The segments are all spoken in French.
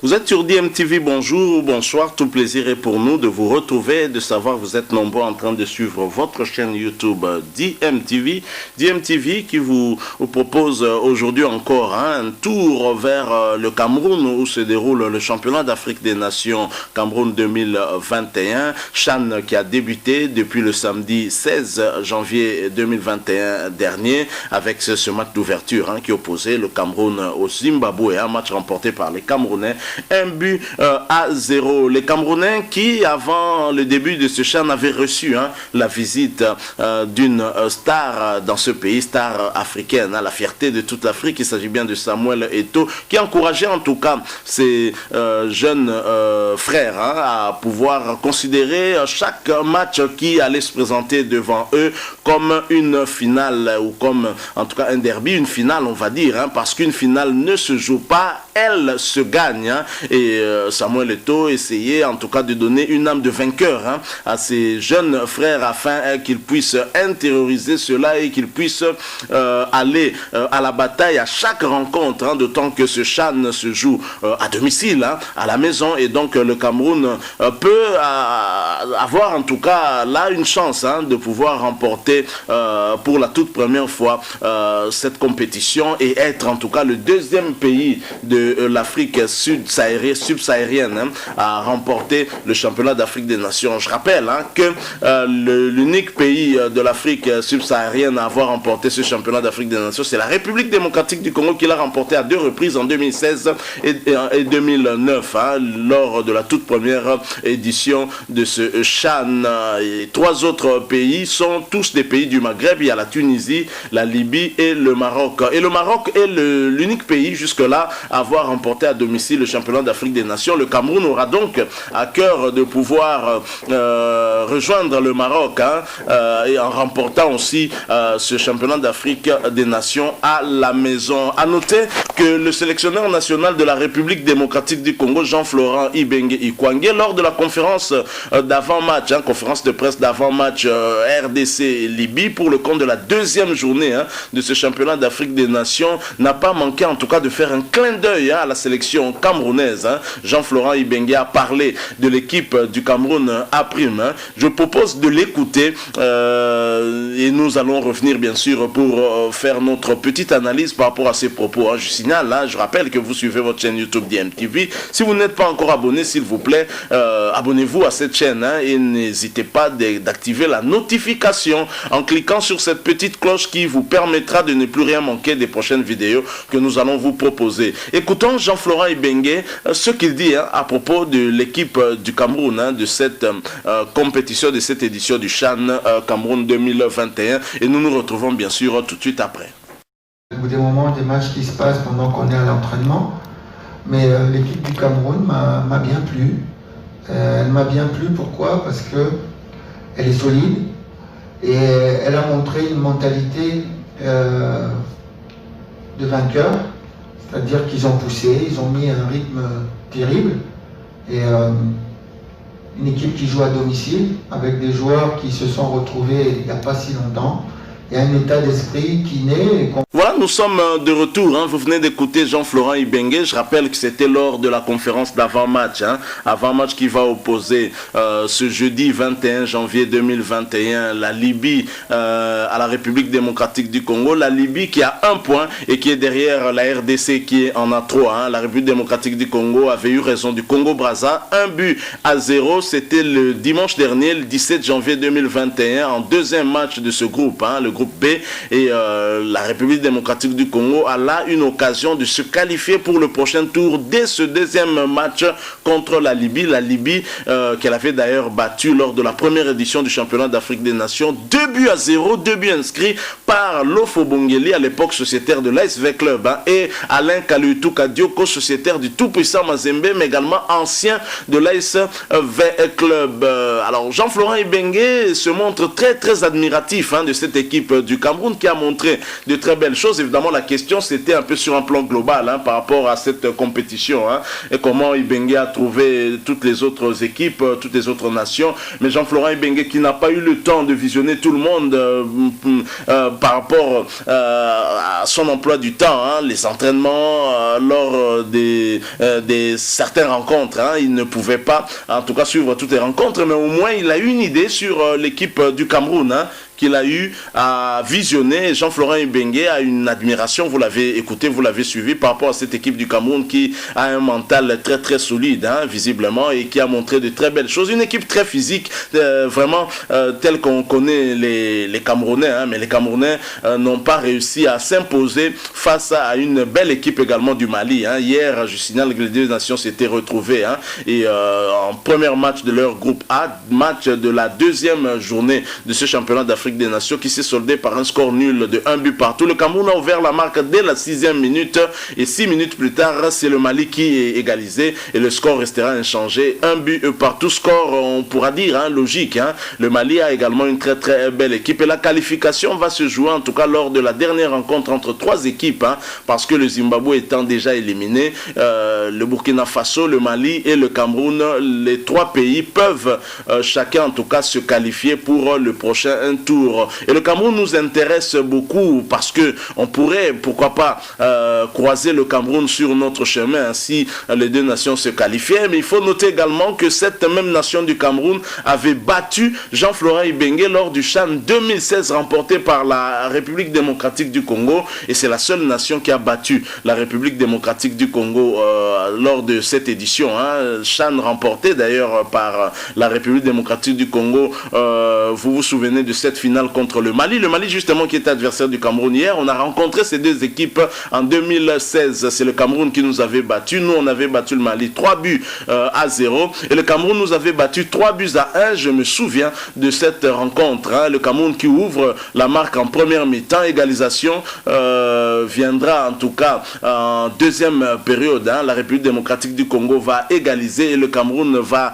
Vous êtes sur DMTV, bonjour ou bonsoir, tout plaisir est pour nous de vous retrouver, de savoir que vous êtes nombreux en train de suivre votre chaîne YouTube DMTV. DMTV qui vous propose aujourd'hui encore un tour vers le Cameroun où se déroule le championnat d'Afrique des Nations Cameroun 2021. CHAN qui a débuté depuis le samedi 16 janvier 2021 dernier avec ce match d'ouverture qui opposait le Cameroun au Zimbabwe, un match remporté par les Camerounais. 1-0. Les Camerounais qui, avant le début de ce CHAN, avaient reçu la visite d'une star dans ce pays, star africaine, la fierté de toute l'Afrique. Il s'agit bien de Samuel Eto'o, qui encourageait en tout cas ses jeunes frères à pouvoir considérer chaque match qui allait se présenter devant eux comme une finale, ou comme en tout cas un derby, une finale on va dire, parce qu'une finale ne se joue pas, elle se gagne. Et Samuel Eto'o essayait en tout cas de donner une âme de vainqueur à ses jeunes frères afin qu'ils puissent intérioriser cela et qu'ils puissent aller à la bataille à chaque rencontre, d'autant que ce CHAN se joue à domicile, à la maison, et donc le Cameroun peut avoir en tout cas là une chance de pouvoir remporter pour la toute première fois cette compétition et être en tout cas le deuxième pays de l'Afrique subsaharienne à remporter le championnat d'Afrique des Nations. Je rappelle que l'unique pays de l'Afrique subsaharienne à avoir remporté ce championnat d'Afrique des Nations, c'est la République démocratique du Congo, qui l'a remporté à 2 reprises, en 2016 et 2009, lors de la toute première édition de ce CHAN. Et 3 autres pays sont tous des pays du Maghreb. Il y a la Tunisie, la Libye et le Maroc. Et le Maroc est l'unique pays jusque-là à avoir remporté à domicile le championnat d'Afrique des Nations. Le Cameroun aura donc à cœur de pouvoir rejoindre le Maroc et en remportant aussi ce championnat d'Afrique des Nations à la maison. À noter que le sélectionneur national de la République démocratique du Congo, Jean-Florent Ibenge Ikwange, lors de la conférence d'avant-match, conférence de presse d'avant-match RDC-Libye pour le compte de la 2e journée de ce championnat d'Afrique des Nations, n'a pas manqué en tout cas de faire un clin d'œil à la sélection camerounaise. Jean-Florent Ibenge a parlé de l'équipe du Cameroun à prime. Je propose de l'écouter et nous allons revenir bien sûr pour faire notre petite analyse par rapport à ces propos. Je signale, je rappelle que vous suivez votre chaîne YouTube DMTV. Si vous n'êtes pas encore abonné, s'il vous plaît, abonnez-vous à cette chaîne et n'hésitez pas d'activer la notification en cliquant sur cette petite cloche qui vous permettra de ne plus rien manquer des prochaines vidéos que nous allons vous proposer. Écoutons Jean-Florent Ibenge ce qu'il dit à propos de l'équipe du Cameroun, de cette compétition, de cette édition du CHAN Cameroun 2021, et nous nous retrouvons bien sûr tout de suite après. Au bout des moments, des matchs qui se passent pendant qu'on est à l'entraînement, mais l'équipe du Cameroun m'a bien plu. Elle m'a bien plu, pourquoi? Parce qu'elle est solide et elle a montré une mentalité de vainqueur, c'est-à-dire qu'ils ont poussé, ils ont mis un rythme terrible, et une équipe qui joue à domicile avec des joueurs qui se sont retrouvés il n'y a pas si longtemps. Il y a un état d'esprit qui naît. Voilà, nous sommes de retour. Vous venez d'écouter Jean-Florent Ibenge. Je rappelle que c'était lors de la conférence d'avant-match. Avant-match qui va opposer ce jeudi 21 janvier 2021 la Libye à la République démocratique du Congo. La Libye qui a 1 point et qui est derrière la RDC qui en a 3. La République démocratique du Congo avait eu raison du Congo-Brazza. 1-0. C'était le dimanche dernier, le 17 janvier 2021, en 2e match de ce groupe, le groupe B, et la République démocratique du Congo a là une occasion de se qualifier pour le prochain tour dès ce 2e match contre la Libye qu'elle avait d'ailleurs battu lors de la première édition du championnat d'Afrique des Nations. 2-0, 2 buts inscrits par Lofo Bongeli, à l'époque sociétaire de l'ASV Club, et Alain Kalutu Kadioko, sociétaire du tout-puissant Mazembe, mais également ancien de l'ASV Club. Alors Jean-Florent Ibenge se montre très admiratif de cette équipe équipe du Cameroun qui a montré de très belles choses. Évidemment, la question c'était un peu sur un plan global par rapport à cette compétition et comment Ibenge a trouvé toutes les autres équipes, toutes les autres nations. Mais Jean-Florent Ibenge qui n'a pas eu le temps de visionner tout le monde par rapport à son emploi du temps, les entraînements lors des certaines rencontres. Il ne pouvait pas, en tout cas, suivre toutes les rencontres, mais au moins il a eu une idée sur l'équipe du Cameroun. Qu'il a eu à visionner. Jean-Florent Ibenge a une admiration, vous l'avez écouté, vous l'avez suivi par rapport à cette équipe du Cameroun qui a un mental très très solide, visiblement, et qui a montré de très belles choses. Une équipe très physique, vraiment telle qu'on connaît les Camerounais, mais les Camerounais n'ont pas réussi à s'imposer face à une belle équipe également du Mali. Hier, je signale que les deux nations s'étaient retrouvées et en premier match de leur groupe A, match de la deuxième journée de ce championnat d'Afrique des Nations qui s'est soldé par un score nul de 1 but partout. Le Cameroun a ouvert la marque dès la 6e minute et 6 minutes plus tard, c'est le Mali qui est égalisé et le score restera inchangé. 1 but partout, score on pourra dire logique. Le Mali a également une très très belle équipe et la qualification va se jouer en tout cas lors de la dernière rencontre entre trois équipes parce que le Zimbabwe étant déjà éliminé, le Burkina Faso, le Mali et le Cameroun, les trois pays peuvent chacun en tout cas se qualifier pour le prochain tour. Et le Cameroun nous intéresse beaucoup parce que on pourrait, pourquoi pas, croiser le Cameroun sur notre chemin si les deux nations se qualifiaient. Mais il faut noter également que cette même nation du Cameroun avait battu Jean-Florent Ibenge lors du CHAN 2016 remporté par la République démocratique du Congo. Et c'est la seule nation qui a battu la République démocratique du Congo lors de cette édition. CHAN remporté d'ailleurs par la République démocratique du Congo. Vous vous souvenez de cette finale contre le Mali. Le Mali justement qui était adversaire du Cameroun hier. On a rencontré ces deux équipes en 2016. C'est le Cameroun qui nous avait battu. Nous on avait battu le Mali 3 buts à 0. Et le Cameroun nous avait battu 3 buts à 1. Je me souviens de cette rencontre. Le Cameroun qui ouvre la marque en première mi-temps. Égalisation viendra en tout cas en deuxième période. La République démocratique du Congo va égaliser et le Cameroun va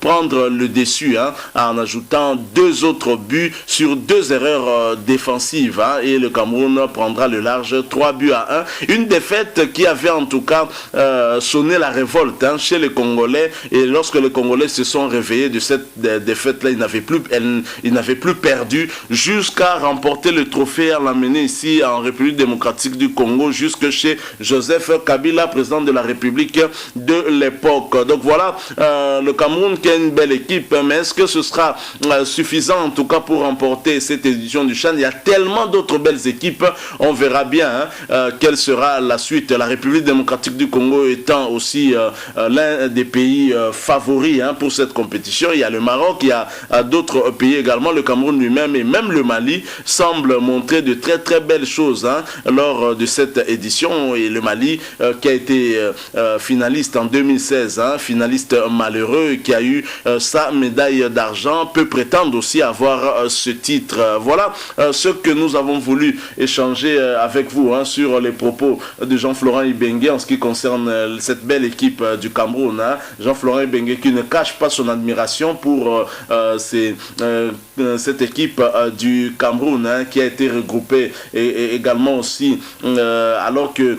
prendre le dessus en ajoutant 2 autres buts sur 2 erreurs défensives et le Cameroun prendra le large 3 buts à 1. Une défaite qui avait en tout cas sonné la révolte chez les Congolais et lorsque les Congolais se sont réveillés de cette défaite-là, ils n'avaient plus perdu jusqu'à remporter le trophée à l'amener ici en République démocratique du Congo jusque chez Joseph Kabila, président de la République de l'époque. Donc voilà, le Cameroun qui a une belle équipe, mais est-ce que ce sera suffisant en tout cas pour remporter cette édition du CHAN? Il y a tellement d'autres belles équipes, on verra bien quelle sera la suite. La République démocratique du Congo étant aussi l'un des pays favoris pour cette compétition. Il y a le Maroc, il y a d'autres pays également, le Cameroun lui-même et même le Mali semble montrer de très très belles choses lors de cette édition. Et le Mali qui a été finaliste en 2016, finaliste malheureux qui a eu sa médaille d'argent, peut prétendre aussi avoir ce titre. Voilà ce que nous avons voulu échanger avec vous sur les propos de Jean-Florent Ibenge en ce qui concerne cette belle équipe du Cameroun. Jean-Florent Ibenge qui ne cache pas son admiration pour cette équipe du Cameroun qui a été regroupée et également aussi alors que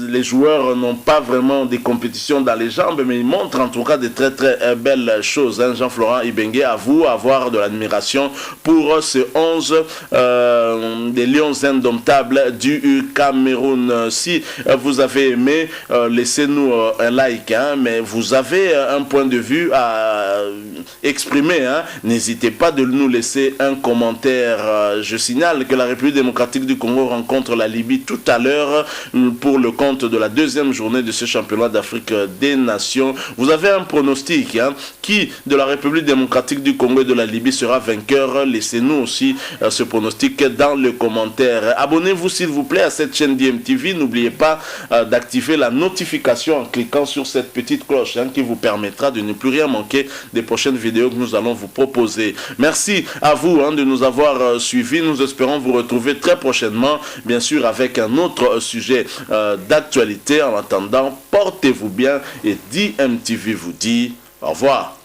les joueurs n'ont pas vraiment des compétitions dans les jambes, mais ils montrent en tout cas de très très belles choses. Jean-Florent Ibenge avoue avoir de l'admiration pour ce 11 des Lions indomptables du Cameroun. Si vous avez aimé, laissez-nous un like, mais vous avez un point de vue à exprimer, n'hésitez pas de nous laisser un commentaire. Je signale que la République démocratique du Congo rencontre la Libye tout à l'heure pour le compte de la deuxième journée de ce championnat d'Afrique des Nations. Vous avez un pronostic qui de la République démocratique du Congo et de la Libye sera vainqueur? Laissez-nous aussi ce pronostic dans le commentaire. Abonnez-vous s'il vous plaît à cette chaîne DMTV. N'oubliez pas d'activer la notification en cliquant sur cette petite cloche qui vous permettra de ne plus rien manquer des prochaines vidéos que nous allons vous proposer. Merci à vous de nous avoir suivis. Nous espérons vous retrouver très prochainement, bien sûr avec un autre sujet d'actualité. En attendant, portez-vous bien et DMTV vous dit au revoir.